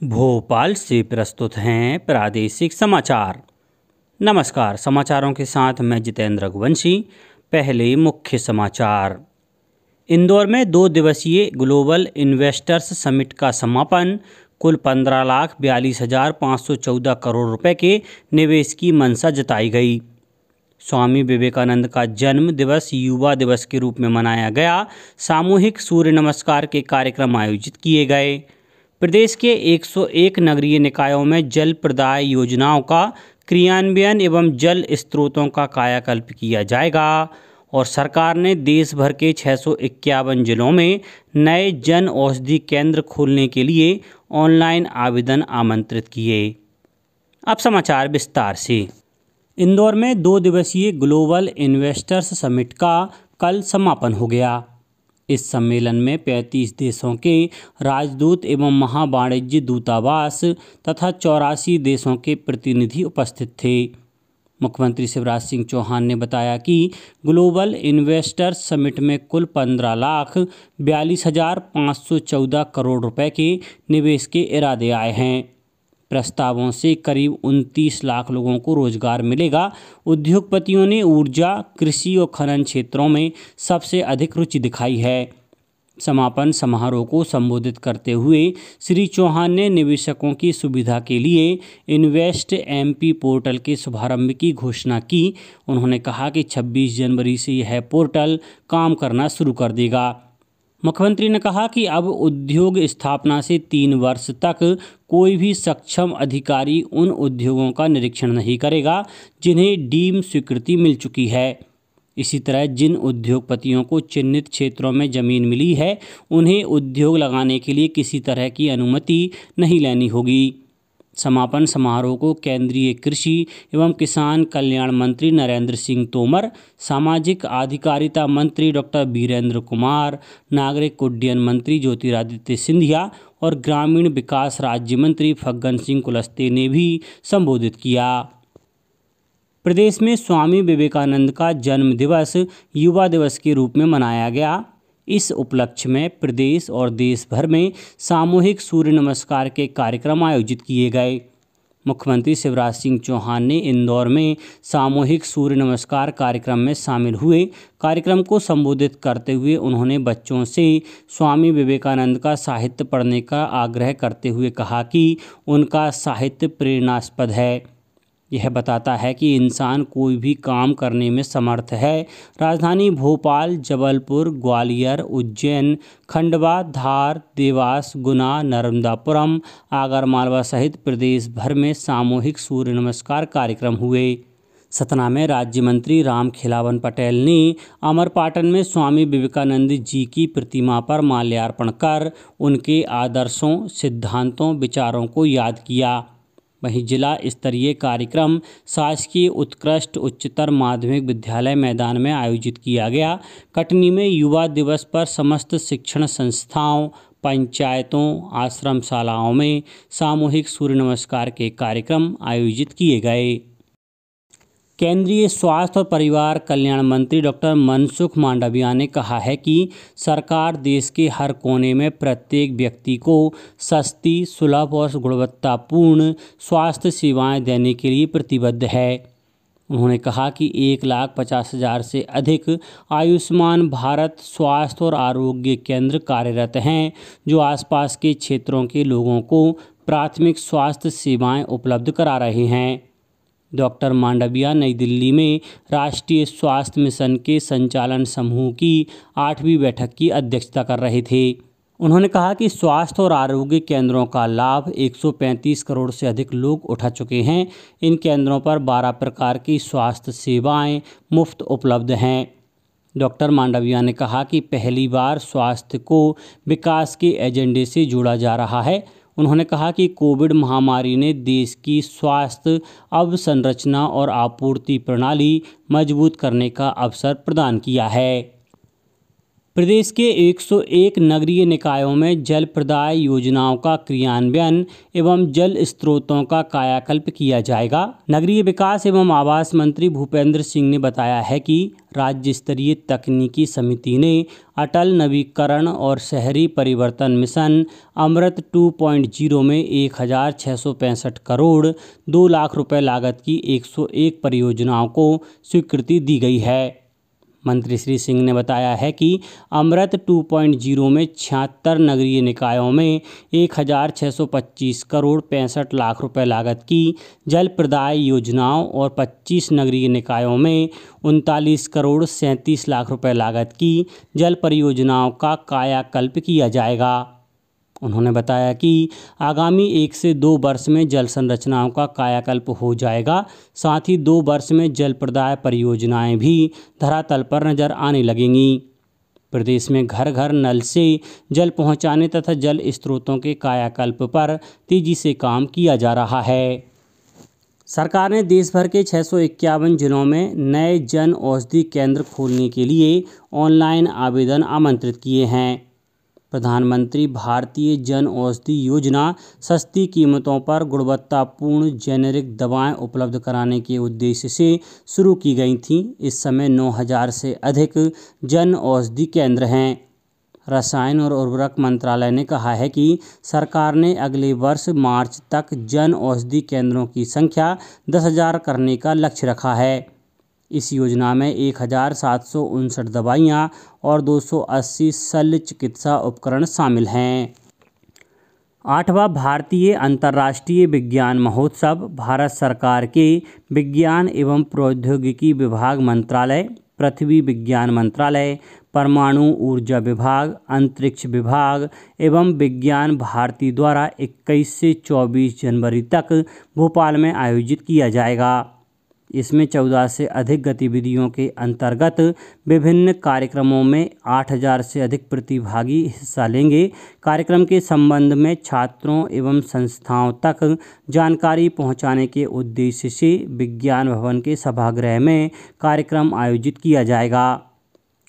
भोपाल से प्रस्तुत हैं प्रादेशिक समाचार। नमस्कार, समाचारों के साथ मैं जितेंद्र रघुवंशी। पहले मुख्य समाचार। इंदौर में 2 दिवसीय ग्लोबल इन्वेस्टर्स समिट का समापन। कुल 15,42,514 करोड़ रुपए के निवेश की मंशा जताई गई। स्वामी विवेकानंद का जन्म दिवस युवा दिवस के रूप में मनाया गया। सामूहिक सूर्य नमस्कार के कार्यक्रम आयोजित किए गए। प्रदेश के 101 नगरीय निकायों में जल प्रदाय योजनाओं का क्रियान्वयन एवं जल स्रोतों का कायाकल्प किया जाएगा। और सरकार ने देश भर के 651 जिलों में नए जन औषधि केंद्र खोलने के लिए ऑनलाइन आवेदन आमंत्रित किए। अब समाचार विस्तार से। इंदौर में 2 दिवसीय ग्लोबल इन्वेस्टर्स समिट का कल समापन हो गया। इस सम्मेलन में 35 देशों के राजदूत एवं महावाणिज्य दूतावास तथा 84 देशों के प्रतिनिधि उपस्थित थे। मुख्यमंत्री शिवराज सिंह चौहान ने बताया कि ग्लोबल इन्वेस्टर्स समिट में कुल 15,42,514 करोड़ रुपए के निवेश के इरादे आए हैं। प्रस्तावों से करीब 29 लाख लोगों को रोजगार मिलेगा। उद्योगपतियों ने ऊर्जा, कृषि और खनन क्षेत्रों में सबसे अधिक रुचि दिखाई है। समापन समारोह को संबोधित करते हुए श्री चौहान ने निवेशकों की सुविधा के लिए इन्वेस्ट एमपी पोर्टल के शुभारंभ की घोषणा की। उन्होंने कहा कि 26 जनवरी से यह पोर्टल काम करना शुरू कर देगा। मुख्यमंत्री ने कहा कि अब उद्योग स्थापना से 3 वर्ष तक कोई भी सक्षम अधिकारी उन उद्योगों का निरीक्षण नहीं करेगा जिन्हें डीम स्वीकृति मिल चुकी है। इसी तरह जिन उद्योगपतियों को चिन्हित क्षेत्रों में जमीन मिली है उन्हें उद्योग लगाने के लिए किसी तरह की अनुमति नहीं लेनी होगी। समापन समारोह को केंद्रीय कृषि एवं किसान कल्याण मंत्री नरेंद्र सिंह तोमर, सामाजिक अधिकारिता मंत्री डॉक्टर वीरेंद्र कुमार, नागरिक उड्डयन मंत्री ज्योतिरादित्य सिंधिया और ग्रामीण विकास राज्य मंत्री फग्गन सिंह कुलस्ते ने भी संबोधित किया। प्रदेश में स्वामी विवेकानंद का जन्म दिवस युवा दिवस के रूप में मनाया गया। इस उपलक्ष्य में प्रदेश और देश भर में सामूहिक सूर्य नमस्कार के कार्यक्रम आयोजित किए गए। मुख्यमंत्री शिवराज सिंह चौहान ने इंदौर में सामूहिक सूर्य नमस्कार कार्यक्रम में शामिल हुए। कार्यक्रम को संबोधित करते हुए उन्होंने बच्चों से स्वामी विवेकानंद का साहित्य पढ़ने का आग्रह करते हुए कहा कि उनका साहित्य प्रेरणास्पद है। यह बताता है कि इंसान कोई भी काम करने में समर्थ है। राजधानी भोपाल, जबलपुर, ग्वालियर, उज्जैन, खंडवा, धार, देवास, गुना, नर्मदापुरम, आगरमालवा सहित प्रदेश भर में सामूहिक सूर्य नमस्कार कार्यक्रम हुए। सतना में राज्य मंत्री रामखेलावन पटेल ने अमरपाटन में स्वामी विवेकानंद जी की प्रतिमा पर माल्यार्पण कर उनके आदर्शों, सिद्धांतों, विचारों को याद किया। वहीं जिला स्तरीय कार्यक्रम शासकीय उत्कृष्ट उच्चतर माध्यमिक विद्यालय मैदान में आयोजित किया गया। कटनी में युवा दिवस पर समस्त शिक्षण संस्थाओं, पंचायतों, आश्रमशालाओं में सामूहिक सूर्य नमस्कार के कार्यक्रम आयोजित किए गए। केंद्रीय स्वास्थ्य और परिवार कल्याण मंत्री डॉक्टर मनसुख मांडविया ने कहा है कि सरकार देश के हर कोने में प्रत्येक व्यक्ति को सस्ती, सुलभ और गुणवत्तापूर्ण स्वास्थ्य सेवाएं देने के लिए प्रतिबद्ध है। उन्होंने कहा कि 1,50,000 से अधिक आयुष्मान भारत स्वास्थ्य और आरोग्य केंद्र कार्यरत हैं जो आसपास के क्षेत्रों के लोगों को प्राथमिक स्वास्थ्य सेवाएं उपलब्ध करा रहे हैं। डॉक्टर मांडविया नई दिल्ली में राष्ट्रीय स्वास्थ्य मिशन के संचालन समूह की 8वीं बैठक की अध्यक्षता कर रहे थे। उन्होंने कहा कि स्वास्थ्य और आरोग्य केंद्रों का लाभ 135 करोड़ से अधिक लोग उठा चुके हैं। इन केंद्रों पर 12 प्रकार की स्वास्थ्य सेवाएं मुफ्त उपलब्ध हैं। डॉक्टर मांडविया ने कहा कि पहली बार स्वास्थ्य को विकास के एजेंडे से जोड़ा जा रहा है। उन्होंने कहा कि कोविड महामारी ने देश की स्वास्थ्य अवसंरचना और आपूर्ति प्रणाली मजबूत करने का अवसर प्रदान किया है। प्रदेश के 101 नगरीय निकायों में जल प्रदाय योजनाओं का क्रियान्वयन एवं जल स्रोतों का कायाकल्प किया जाएगा। नगरीय विकास एवं आवास मंत्री भूपेंद्र सिंह ने बताया है कि राज्य स्तरीय तकनीकी समिति ने अटल नवीकरण और शहरी परिवर्तन मिशन अमृत 2.0 में 1,665 करोड़ 2 लाख रुपए लागत की 101 परियोजनाओं को स्वीकृति दी गई है। मंत्री श्री सिंह ने बताया है कि अमृत 2.0 में 76 नगरीय निकायों में 1,625 करोड़ 65 लाख रुपए लागत की जल प्रदाय योजनाओं और 25 नगरीय निकायों में 39 करोड़ 37 लाख रुपए लागत की जल परियोजनाओं का कायाकल्प किया जाएगा। उन्होंने बताया कि आगामी 1 से 2 वर्ष में जल संरचनाओं का कायाकल्प हो जाएगा। साथ ही 2 वर्ष में जल प्रदाय परियोजनाएं भी धरातल पर नजर आने लगेंगी। प्रदेश में घर घर नल से जल पहुंचाने तथा जल स्रोतों के कायाकल्प पर तेजी से काम किया जा रहा है। सरकार ने देश भर के 651 जिलों में नए जन औषधि केंद्र खोलने के लिए ऑनलाइन आवेदन आमंत्रित किए हैं। प्रधानमंत्री भारतीय जन औषधि योजना सस्ती कीमतों पर गुणवत्तापूर्ण जेनेरिक दवाएं उपलब्ध कराने के उद्देश्य से शुरू की गई थीं। इस समय 9,000 से अधिक जन औषधि केंद्र हैं। रसायन और उर्वरक मंत्रालय ने कहा है कि सरकार ने अगले वर्ष मार्च तक जन औषधि केंद्रों की संख्या 10,000 करने का लक्ष्य रखा है। इस योजना में 1,759 दवाइयाँ और 280 शल्य चिकित्सा उपकरण शामिल हैं। 8वां भारतीय अंतर्राष्ट्रीय विज्ञान महोत्सव भारत सरकार के विज्ञान एवं प्रौद्योगिकी विभाग मंत्रालय, पृथ्वी विज्ञान मंत्रालय, परमाणु ऊर्जा विभाग, अंतरिक्ष विभाग एवं विज्ञान भारती द्वारा 21 से 24 जनवरी तक भोपाल में आयोजित किया जाएगा। इसमें 14 से अधिक गतिविधियों के अंतर्गत विभिन्न कार्यक्रमों में 8,000 से अधिक प्रतिभागी हिस्सा लेंगे। कार्यक्रम के संबंध में छात्रों एवं संस्थाओं तक जानकारी पहुंचाने के उद्देश्य से विज्ञान भवन के सभागृह में कार्यक्रम आयोजित किया जाएगा।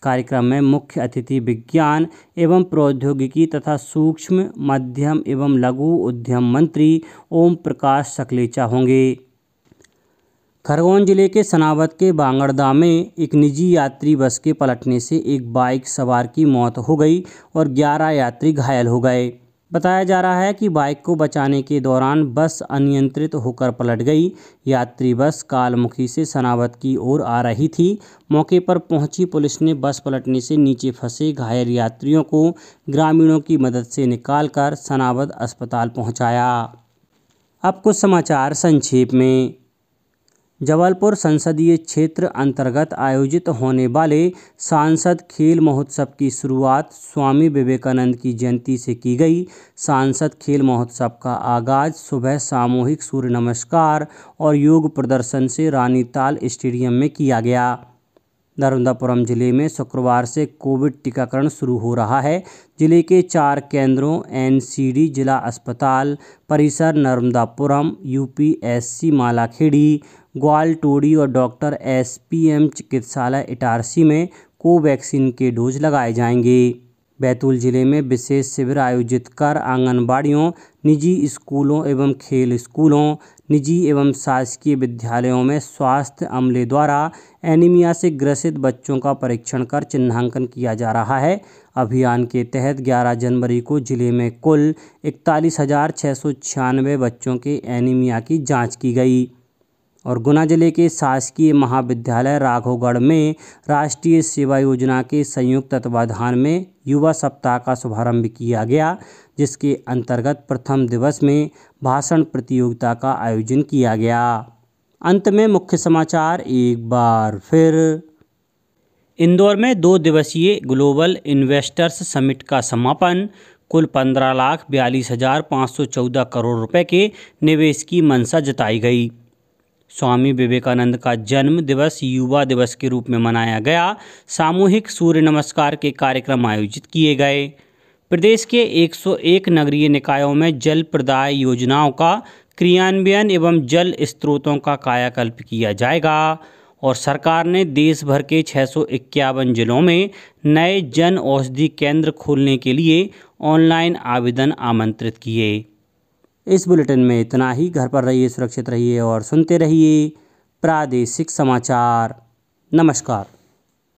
कार्यक्रम में मुख्य अतिथि विज्ञान एवं प्रौद्योगिकी तथा सूक्ष्म, मध्यम एवं लघु उद्यम मंत्री ओम प्रकाश सकलेचा होंगे। खरगोन जिले के सनावद के बांगड़दा में एक निजी यात्री बस के पलटने से एक बाइक सवार की मौत हो गई और 11 यात्री घायल हो गए। बताया जा रहा है कि बाइक को बचाने के दौरान बस अनियंत्रित होकर पलट गई। यात्री बस कालमुखी से सनावद की ओर आ रही थी। मौके पर पहुंची पुलिस ने बस पलटने से नीचे फंसे घायल यात्रियों को ग्रामीणों की मदद से निकालकर सनावद अस्पताल पहुंचाया। अब कुछ समाचार संक्षेप में। जबलपुर संसदीय क्षेत्र अंतर्गत आयोजित होने वाले सांसद खेल महोत्सव की शुरुआत स्वामी विवेकानंद की जयंती से की गई। सांसद खेल महोत्सव का आगाज सुबह सामूहिक सूर्य नमस्कार और योग प्रदर्शन से रानीताल स्टेडियम में किया गया। नर्मदापुरम जिले में शुक्रवार से कोविड टीकाकरण शुरू हो रहा है। जिले के 4 केंद्रों एनसीडी जिला अस्पताल परिसर नर्मदापुरम, यूपीएससी मालाखेड़ी, ग्वालटोड़ी और डॉक्टर एसपीएम चिकित्सालय इटारसी में कोवैक्सीन के डोज लगाए जाएंगे। बैतूल जिले में विशेष शिविर आयोजित कर आंगनबाड़ियों, निजी स्कूलों एवं खेल स्कूलों, निजी एवं शासकीय विद्यालयों में स्वास्थ्य अमले द्वारा एनीमिया से ग्रसित बच्चों का परीक्षण कर चिन्हांकन किया जा रहा है। अभियान के तहत 11 जनवरी को जिले में कुल 41,696 बच्चों के एनीमिया की जांच की गई। और गुना जिले के शासकीय महाविद्यालय राघवगढ़ में राष्ट्रीय सेवा योजना के संयुक्त तत्वाधान में युवा सप्ताह का शुभारंभ किया गया, जिसके अंतर्गत प्रथम दिवस में भाषण प्रतियोगिता का आयोजन किया गया। अंत में मुख्य समाचार एक बार फिर। इंदौर में 2 दिवसीय ग्लोबल इन्वेस्टर्स समिट का समापन। कुल 15,42,514 करोड़ रुपए के निवेश की मंशा जताई गई। स्वामी विवेकानंद का जन्म दिवस युवा दिवस के रूप में मनाया गया। सामूहिक सूर्य नमस्कार के कार्यक्रम आयोजित किए गए। प्रदेश के 101 नगरीय निकायों में जल प्रदाय योजनाओं का क्रियान्वयन एवं जल स्रोतों का कायाकल्प किया जाएगा। और सरकार ने देश भर के 651 जिलों में नए जन औषधि केंद्र खोलने के लिए ऑनलाइन आवेदन आमंत्रित किए। इस बुलेटिन में इतना ही। घर पर रहिए, सुरक्षित रहिए और सुनते रहिए प्रादेशिक समाचार। नमस्कार।